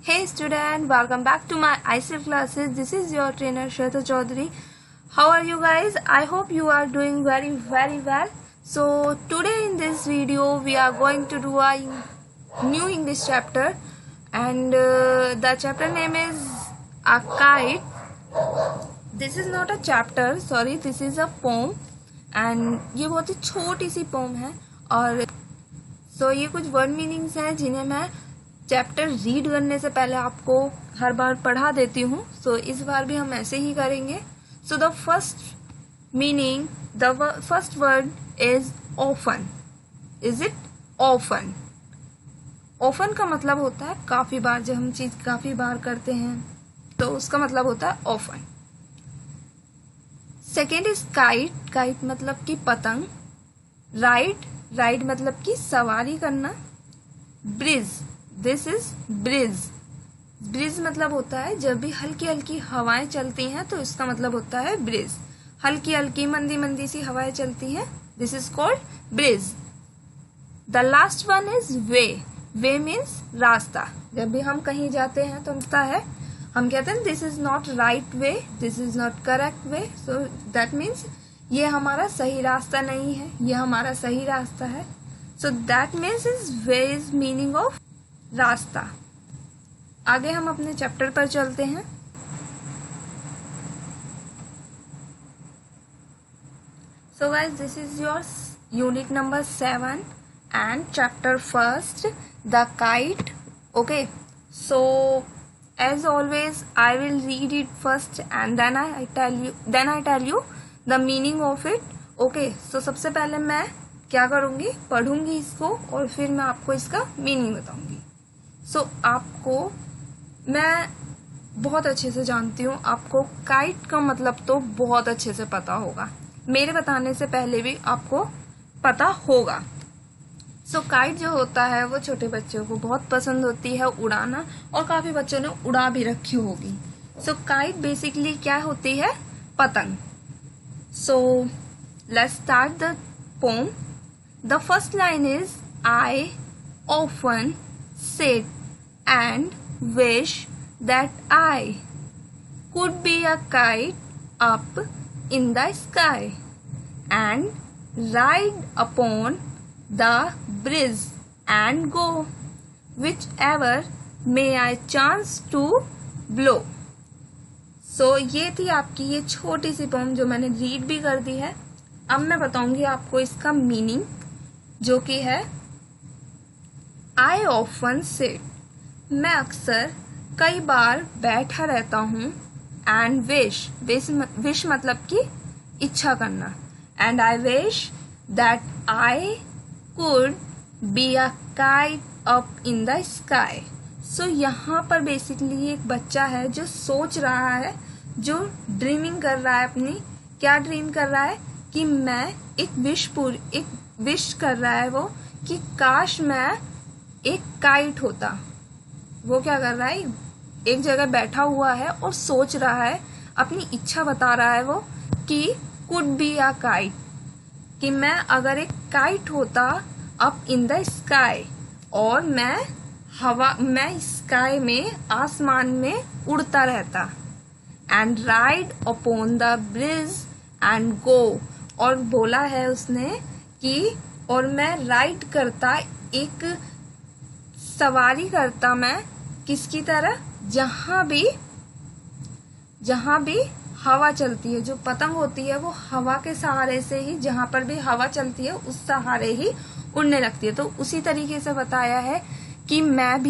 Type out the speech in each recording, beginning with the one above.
Hey student, welcome back to my ICF classes. This is your trainer Shweta Chaudhary. How are you guys? I hope you are doing very well. So today in this video we are going to do a new English chapter and the chapter name is A Kite. This is not a chapter, sorry, this is a poem and ये बहुत ही छोटी सी poem है और ये कुछ word meanings हैं जिन्हें मैं चैप्टर रीड करने से पहले आपको हर बार पढ़ा देती हूँ. इस बार भी हम ऐसे ही करेंगे. The first meaning, the first word is often. Is it often? Often का मतलब होता है काफी बार. जब हम चीज काफी बार करते हैं तो उसका मतलब होता है often. Second is kite. Kite मतलब कि पतंग. राइड. राइड मतलब कि सवारी करना. Bridge. This is bridge. Bridge मतलब होता है जब भी हल्की हल्की हवाएं चलती हैं तो इसका मतलब होता है ब्रिज. हल्की हल्की मंदी मंदी सी हवाएं चलती हैं, this is called bridge. The last one is way. Way means रास्ता. जब भी हम कहीं जाते हैं तो रास्ता है, हम कहते हैं this is not right way, this is not correct way. So that means ये हमारा सही रास्ता नहीं है, ये हमारा सही रास्ता है. So that means is way is meaning of रास्ता. आगे हम अपने चैप्टर पर चलते हैं. So guys, this is your unit number 7 and chapter first, the kite. Okay, so as always I will read it first and then I tell you the meaning of it. okay, so सबसे पहले मैं क्या करूंगी, पढ़ूंगी इसको और फिर मैं आपको इसका मीनिंग बताऊंगी. आपको मैं बहुत अच्छे से जानती हूँ, आपको काइट का मतलब तो बहुत अच्छे से पता होगा. मेरे बताने से पहले भी आपको पता होगा. काइट जो होता है वो छोटे बच्चों को बहुत पसंद होती है उड़ाना, और काफी बच्चों ने उड़ा भी रखी होगी. काइट बेसिकली क्या होती है? पतंग. Let's start the poem. The first line is I often sit and wish that I could be a kite up in the sky and ride upon the breeze and go whichever may I chance to blow. ये थी आपकी ये छोटी सी pome जो मैंने read भी कर दी है. अब मैं बताऊंगी आपको इसका मीनिंग, जो कि है I often sit. मैं अक्सर कई बार बैठा रहता हूँ. एंड विश मतलब कि इच्छा करना. And I wish that I could be a kite up in the sky. यहाँ पर बेसिकली एक बच्चा है जो सोच रहा है, जो ड्रीमिंग कर रहा है अपनी. क्या ड्रीम कर रहा है? कि मैं एक विश कर रहा है वो कि काश मैं एक काइट होता. वो क्या कर रहा है? एक जगह बैठा हुआ है और सोच रहा है, अपनी इच्छा बता रहा है वो कि कुड बी अ काइट, कि मैं अगर एक काइट होता अप इन द स्काई, और मैं स्काई में, आसमान में उड़ता रहता. And ride upon the bridge and go. और बोला है उसने कि और मैं राइड करता, एक सवारी करता मैं किसकी तरह? जहां भी हवा चलती है. जो पतंग होती है वो हवा के सहारे से ही, जहां पर भी हवा चलती है उस सहारे ही उड़ने लगती है. तो उसी तरीके से बताया है कि मैं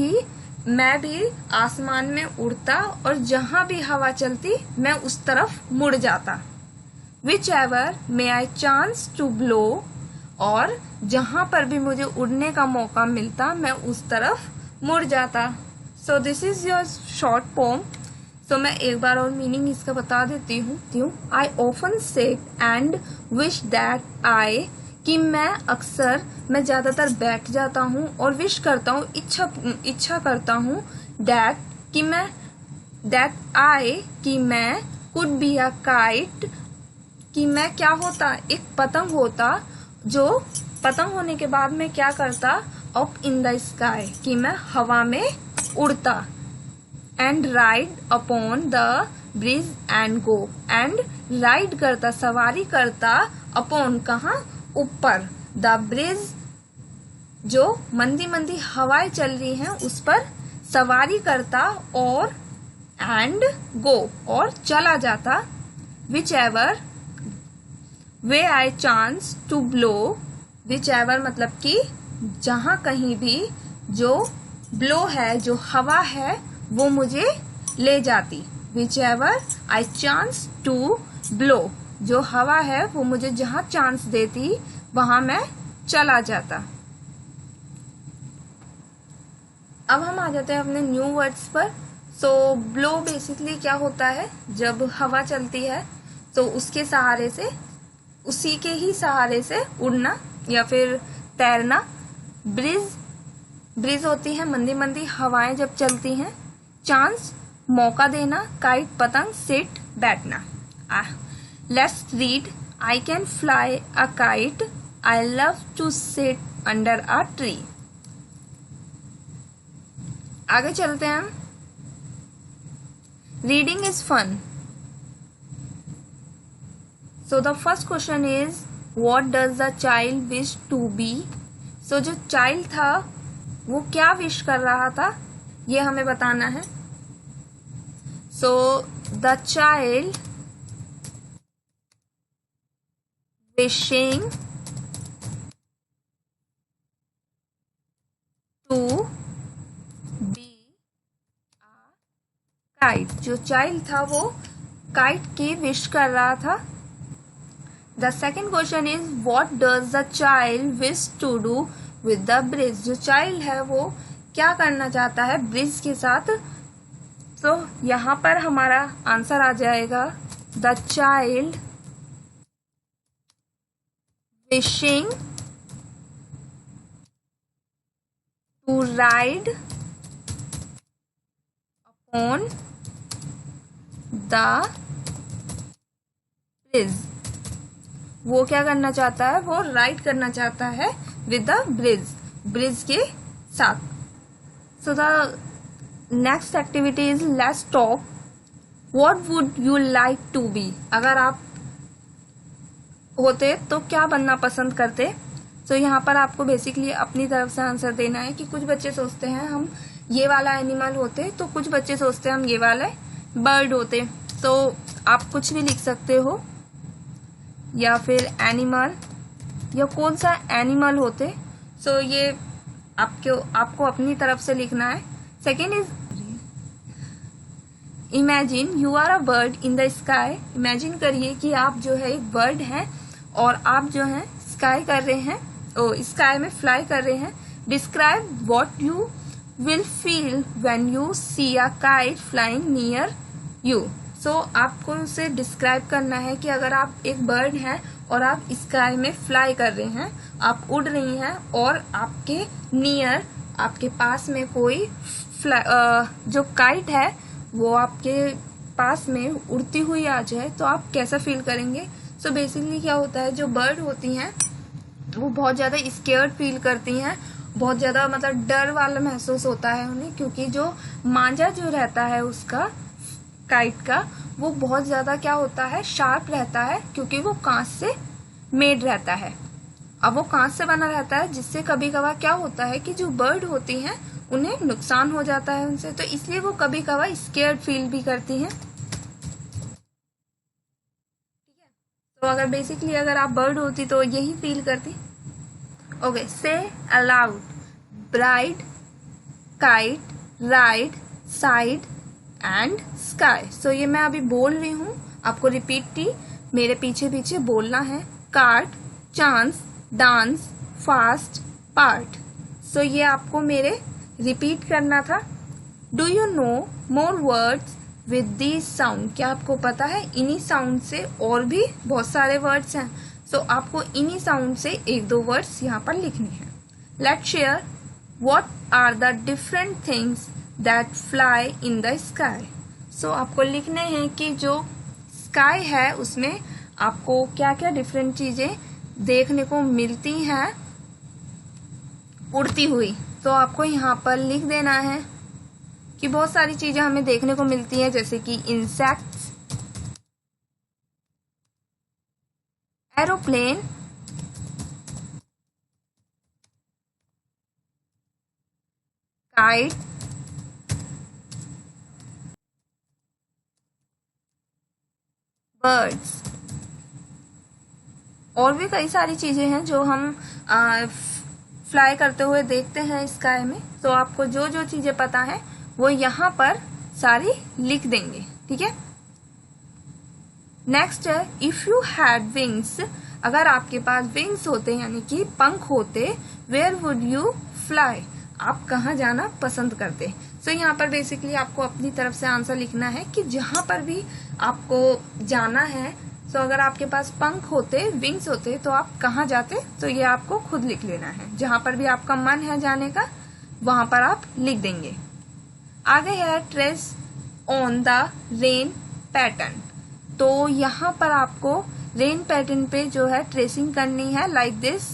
भी आसमान में उड़ता और जहां भी हवा चलती मैं उस तरफ मुड़ जाता. whichever may I chance to blow. और जहां पर भी मुझे उड़ने का मौका मिलता मैं उस तरफ मुड़ जाता. This is your short poem. मैं एक बार और मीनिंग इसका बता देती हूँ. I often sit and wish that I, कि मैं ज्यादातर बैठ जाता हूँ और विश करता हूँ, इच्छा करता हूँ. दैट आई, कि मैं कुड बी अ काइट, कि मैं क्या होता? एक पतंग होता. जो पतंग होने के बाद मैं क्या करता? अप इन द स्काई, कि मैं हवा में उड़ता. And ride upon the bridge and go. And ride करता, सवारी करता, अपॉन कहाँ, ऊपर, द ब्रिज जो मंदी मंदी हवाएं चल रही हैं उस पर सवारी करता, और एंड गो और चला जाता, whichever way I chance to blow. Whichever मतलब कि जहां कहीं भी जो ब्लो है, जो हवा है, वो मुझे ले जाती। Whichever I chance to blow, जो हवा है वो मुझे जहां चांस देती वहां मैं चला जाता। अब हम आ जाते हैं अपने न्यू वर्ड्स पर। सो ब्लो बेसिकली क्या होता है, जब हवा चलती है तो उसके सहारे से, उसी के ही सहारे से उड़ना या फिर तैरना। ब्रिज होती है मंदी मंदी हवाएं जब चलती हैं। चांस मौका देना, काइट पतंग, सिट बैठना। Let's read. I can fly a kite, I love to sit under a tree. आगे चलते हैं हम। Reading is fun. So the first question is what does the child wish to be. So जो child था वो क्या wish कर रहा था, ये हमें बताना है। So the child wishing to kite. जो चाइल्ड था वो काइट की विश कर रहा था। The second question is what does the child wish to do with the bridge. जो चाइल्ड है वो क्या करना चाहता है ब्रिज के साथ। तो यहाँ पर हमारा आंसर आ जाएगा the child wishing to ride upon the bridge. वो क्या करना चाहता है, वो राइड करना चाहता है विद द ब्रिज के साथ। So the next activity is let's talk. What would you like to be. अगर आप होते तो क्या बनना पसंद करते। तो यहाँ पर आपको बेसिकली अपनी तरफ से आंसर देना है कि कुछ बच्चे सोचते हैं हम ये वाला एनिमल होते, तो कुछ बच्चे सोचते हैं हम ये वाला बर्ड होते। तो आप कुछ भी लिख सकते हो, या फिर एनिमल, या कौन सा एनिमल होते। सो ये आपको अपनी तरफ से लिखना है। Second is imagine you are a bird in the sky. Imagine करिए कि आप जो है एक बर्ड हैं और आप जो है स्काई कर रहे हैं, स्काई में फ्लाई कर रहे हैं। Describe what you will feel when you see a kite flying near you. So आपको उसे डिस्क्राइब करना है कि अगर आप एक बर्ड हैं और आप स्काई में फ्लाई कर रहे हैं, आप उड़ रही हैं, और आपके नियर, आपके पास में कोई जो काइट है वो आपके पास में उड़ती हुई आ जाए, तो आप कैसा फील करेंगे। सो बेसिकली क्या होता है, जो बर्ड होती हैं वो बहुत ज़्यादा स्केयर्ड फील करती हैं, बहुत ज़्यादा मतलब डर वाला महसूस होता है उन्हें, क्योंकि जो मांजा जो रहता है उसका, काइट का, वो बहुत ज़्यादा क्या होता है, शार्प रहता है, क्योंकि वो कांच से मेड रहता है। अब वो कांच से बना रहता है, जिससे कभी कभार क्या होता है कि जो बर्ड होती हैं उन्हें नुकसान हो जाता है उनसे, तो इसलिए वो कभी कभार स्केयर्ड फील भी करती हैं। तो अगर बेसिकली अगर आप बर्ड होती तो यही फील करती। Okay, say aloud bride, kite, ride, side and sky. So ये मैं अभी बोल रही हूँ, आपको रिपीट मेरे पीछे पीछे बोलना है। Cart, chance, dance, fast, part. So ये आपको मेरे रिपीट करना था। Do you know more words with this sound. क्या आपको पता है इन्हीं साउंड से और भी बहुत सारे वर्ड्स हैं। सो आपको इन्हीं साउंड से एक दो वर्ड्स यहाँ पर लिखने हैं। Let's share what are the different things that fly in the sky. So आपको लिखने हैं कि जो स्काई है उसमें आपको क्या क्या डिफरेंट चीजें देखने को मिलती हैं उड़ती हुई। तो आपको यहाँ पर लिख देना है कि बहुत सारी चीजें हमें देखने को मिलती हैं, जैसे कि इंसेक्ट्स, एरोप्लेन, काइट, बर्ड्स, और भी कई सारी चीजें हैं जो हम फ्लाई करते हुए देखते हैं स्काई में। तो आपको जो जो चीजें पता है वो यहाँ पर सारी लिख देंगे, ठीक है। नेक्स्ट है इफ यू हैड विंग्स, अगर आपके पास विंग्स होते यानी कि पंख होते, वेयर वुड यू फ्लाई, आप कहाँ जाना पसंद करते। सो यहाँ पर बेसिकली आपको अपनी तरफ से आंसर लिखना है कि जहां पर भी आपको जाना है, सो अगर आपके पास पंख होते, विंग्स होते, तो आप कहाँ जाते, तो ये आपको खुद लिख लेना है। जहां पर भी आपका मन है जाने का वहां पर आप लिख देंगे। आगे है trace on the rain pattern, तो यहाँ पर आपको रेन पैटर्न पे जो है ट्रेसिंग करनी है लाइक दिस।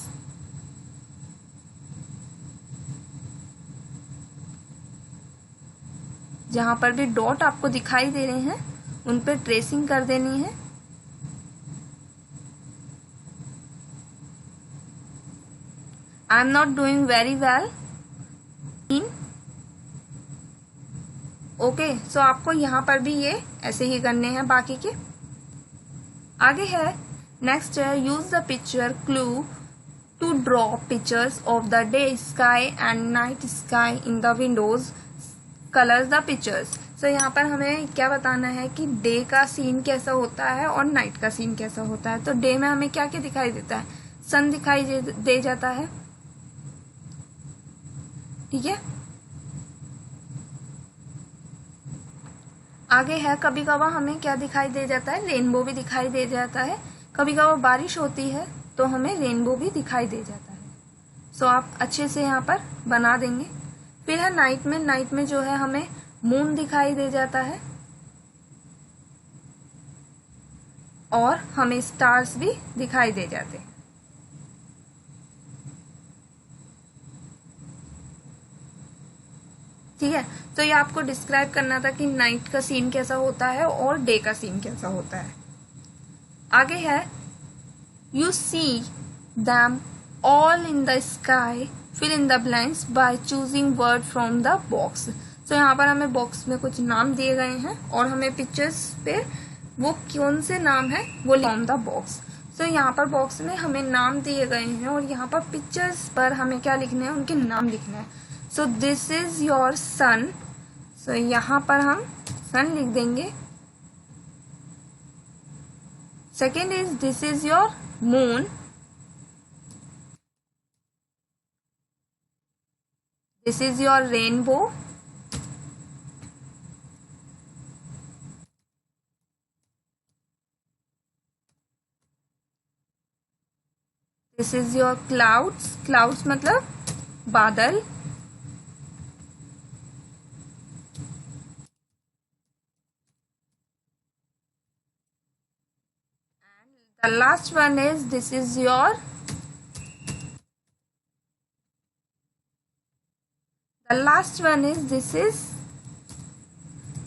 जहां पर भी डॉट आपको दिखाई दे रहे हैं उन पे ट्रेसिंग कर देनी है। I am not doing very well in, okay. So आपको यहाँ पर भी ये ऐसे ही करने हैं बाकी के। आगे है नेक्स्ट है use the picture clue to draw pictures of the day sky and night sky in the windows, colours the pictures. So यहाँ पर हमें क्या बताना है कि डे का सीन कैसा होता है और नाइट का सीन कैसा होता है। तो डे में हमें क्या क्या दिखाई देता है, सन दिखाई दे जाता है, ठीक है। आगे है कभी कभार हमें क्या दिखाई दे जाता है, रेनबो भी दिखाई दे जाता है। कभी कभार बारिश होती है तो हमें रेनबो भी दिखाई दे जाता है। सो आप अच्छे से यहाँ पर बना देंगे। फिर है नाइट में, नाइट में जो है हमें मून दिखाई दे जाता है और हमें स्टार्स भी दिखाई दे जाते हैं, ठीक है। तो ये आपको डिस्क्राइब करना था कि नाइट का सीन कैसा होता है और डे का सीन कैसा होता है। आगे है you see them all in the sky, fill in the blanks by choosing word from the box. तो यहाँ पर हमें बॉक्स में कुछ नाम दिए गए हैं और हमें पिक्चर्स पे वो कौन से नाम है वो फ्रॉम द बॉक्स। तो यहाँ पर बॉक्स में हमें नाम दिए गए हैं और यहाँ पर पिक्चर्स पर हमें क्या लिखना है, उनके नाम लिखना है। So this is your sun, so यहाँ पर हम सन लिख देंगे। Second is this is your moon, this is your rainbow, this is your clouds, clouds मतलब बादल, the last one is this is your the last one is this is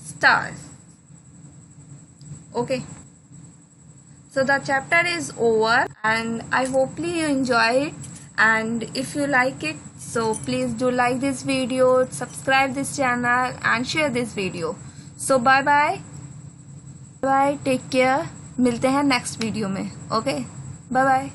stars, okay. So the chapter is over and I hopefully you enjoy it, and if you like it so please do like this video, subscribe this channel and share this video. So bye bye, take care, मिलते हैं next video में, okay, bye bye.